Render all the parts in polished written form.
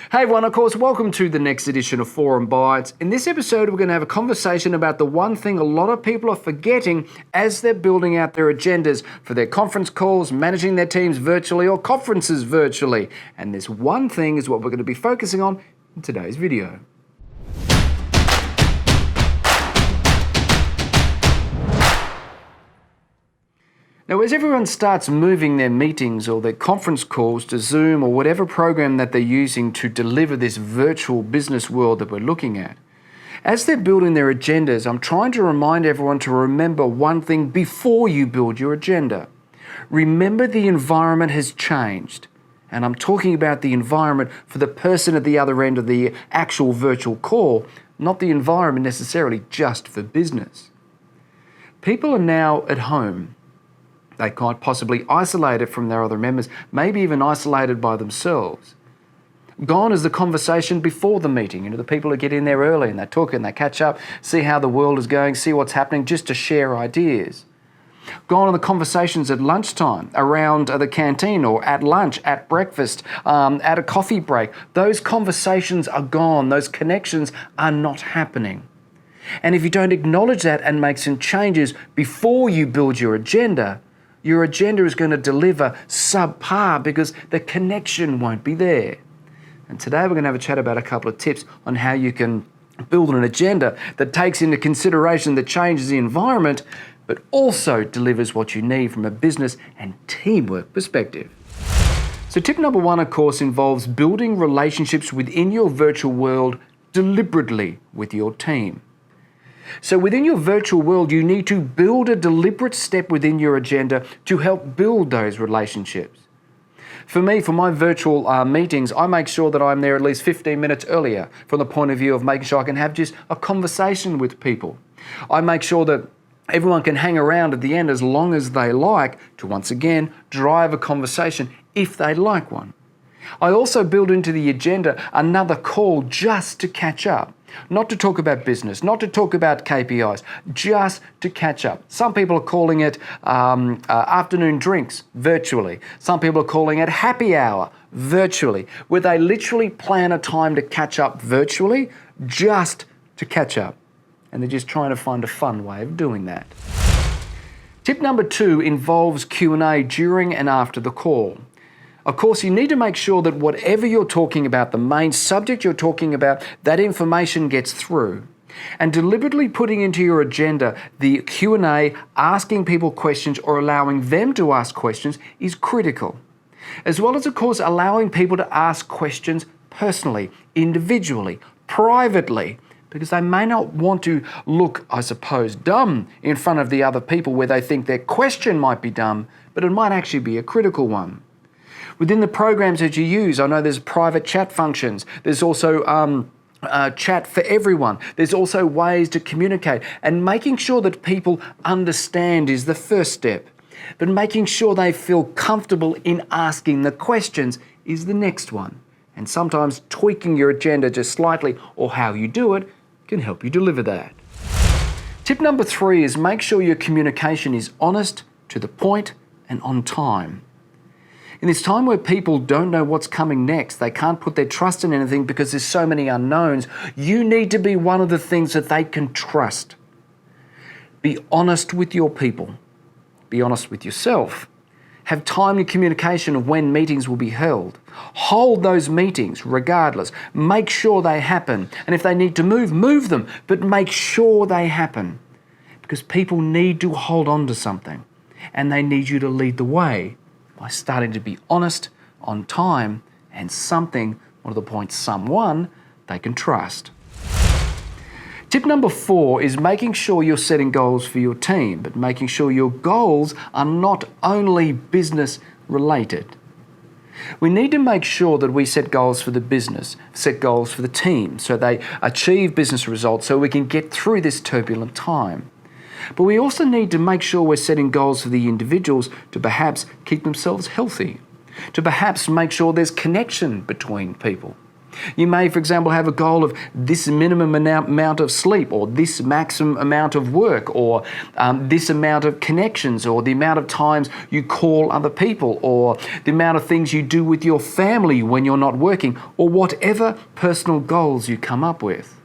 Hey everyone, of course, welcome to the next edition of Forum Bites. In this episode, we're going to have a conversation about the one thing a lot of people are forgetting as they're building out their agendas for their conference calls, managing their teams virtually or conferences virtually. And this one thing is what we're going to be focusing on in today's video. Now, as everyone starts moving their meetings or their conference calls to Zoom or whatever program that they're using to deliver this virtual business world that we're looking at, as they're building their agendas, I'm trying to remind everyone to remember one thing before you build your agenda. Remember, the environment has changed. And I'm talking about the environment for the person at the other end of the actual virtual call, not the environment necessarily just for business. People are now at home. They quite possibly isolated from their other members, maybe even isolated by themselves. Gone is the conversation before the meeting. The people who get in there early and they talk and they catch up, see how the world is going, see what's happening, just to share ideas. Gone are the conversations at lunchtime, around the canteen or at lunch, at breakfast, at a coffee break. Those conversations are gone. Those connections are not happening. And if you don't acknowledge that and make some changes before you build your agenda is going to deliver subpar because the connection won't be there. And today we're going to have a chat about a couple of tips on how you can build an agenda that takes into consideration the changes in the environment, but also delivers what you need from a business and teamwork perspective. So tip number one, of course, involves building relationships within your virtual world deliberately with your team. So within your virtual world, you need to build a deliberate step within your agenda to help build those relationships. For me, for my virtual meetings, I make sure that I'm there at least 15 minutes earlier from the point of view of making sure I can have just a conversation with people. I make sure that everyone can hang around at the end as long as they like to, once again, drive a conversation if they like one. I also build into the agenda another call just to catch up. Not to talk about business, not to talk about KPIs, just to catch up. Some people are calling it afternoon drinks virtually. Some people are calling it happy hour virtually, where they literally plan a time to catch up virtually just to catch up. And they're just trying to find a fun way of doing that. Tip number two involves Q&A during and after the call. Of course, you need to make sure that whatever you're talking about, the main subject you're talking about, that information gets through. And deliberately putting into your agenda the Q&A, asking people questions or allowing them to ask questions is critical. As well as, of course, allowing people to ask questions personally, individually, privately, because they may not want to look, I suppose, dumb in front of the other people where they think their question might be dumb, but it might actually be a critical one. Within the programs that you use, I know there's private chat functions. There's also chat for everyone. There's also ways to communicate. And making sure that people understand is the first step. But making sure they feel comfortable in asking the questions is the next one. And sometimes tweaking your agenda just slightly or how you do it can help you deliver that. Tip number three is make sure your communication is honest, to the point, and on time. In this time where people don't know what's coming next, they can't put their trust in anything because there's so many unknowns, you need to be one of the things that they can trust. Be honest with your people. Be honest with yourself. Have timely communication of when meetings will be held. Hold those meetings regardless. Make sure they happen. And if they need to move them, but make sure they happen. Because people need to hold on to something and they need you to lead the way by starting to be honest, on time, and something, one of the points, someone they can trust. Tip number four is making sure you're setting goals for your team, but making sure your goals are not only business related. We need to make sure that we set goals for the business, set goals for the team, so they achieve business results so we can get through this turbulent time. But we also need to make sure we're setting goals for the individuals to perhaps keep themselves healthy, to perhaps make sure there's connection between people. You may, for example, have a goal of this minimum amount of sleep, or this maximum amount of work, or this amount of connections, or the amount of times you call other people, or the amount of things you do with your family when you're not working, or whatever personal goals you come up with.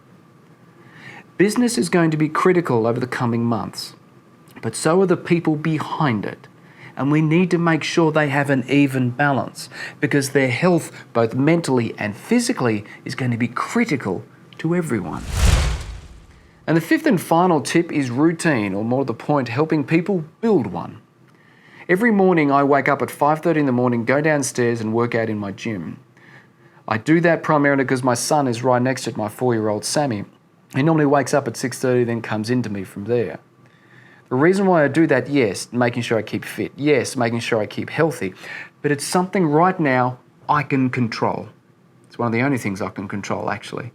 Business is going to be critical over the coming months, but so are the people behind it. And we need to make sure they have an even balance, because their health, both mentally and physically, is going to be critical to everyone. And the fifth and final tip is routine, or more to the point, helping people build one. Every morning I wake up at 5:30 in the morning, go downstairs and work out in my gym. I do that primarily because my son is right next to it, my 4-year-old Sammy. He normally wakes up at 6:30, then comes into me from there. The reason why I do that, yes, making sure I keep fit, yes, making sure I keep healthy, but it's something right now I can control. It's one of the only things I can control, actually.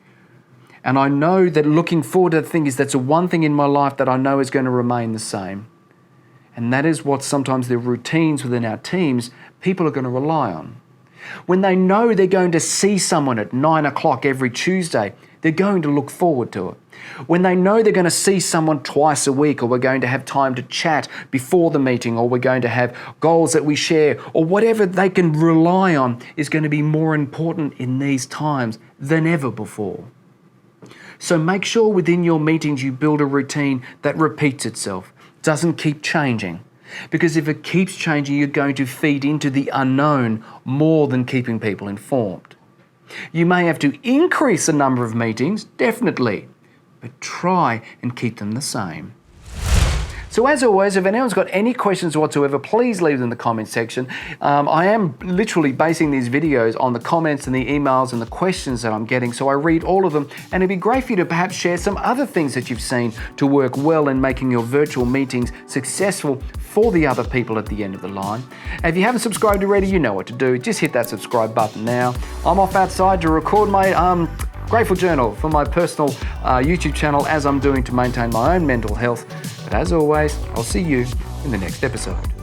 And I know that looking forward to the thing is that's the one thing in my life that I know is going to remain the same. And that is what sometimes the routines within our teams, people are going to rely on. When they know they're going to see someone at 9 o'clock every Tuesday, they're going to look forward to it. When they know they're going to see someone twice a week, or we're going to have time to chat before the meeting, or we're going to have goals that we share, or whatever they can rely on is going to be more important in these times than ever before. So make sure within your meetings you build a routine that repeats itself, doesn't keep changing. Because if it keeps changing, you're going to feed into the unknown more than keeping people informed. You may have to increase the number of meetings, definitely, but try and keep them the same. So as always, if anyone's got any questions whatsoever, please leave them in the comment section. I am literally basing these videos on the comments and the emails and the questions that I'm getting, so I read all of them, and it'd be great for you to perhaps share some other things that you've seen to work well in making your virtual meetings successful for the other people at the end of the line. And if you haven't subscribed already, you know what to do. Just hit that subscribe button now. I'm off outside to record my Grateful Journal for my personal YouTube channel, as I'm doing to maintain my own mental health. But as always, I'll see you in the next episode.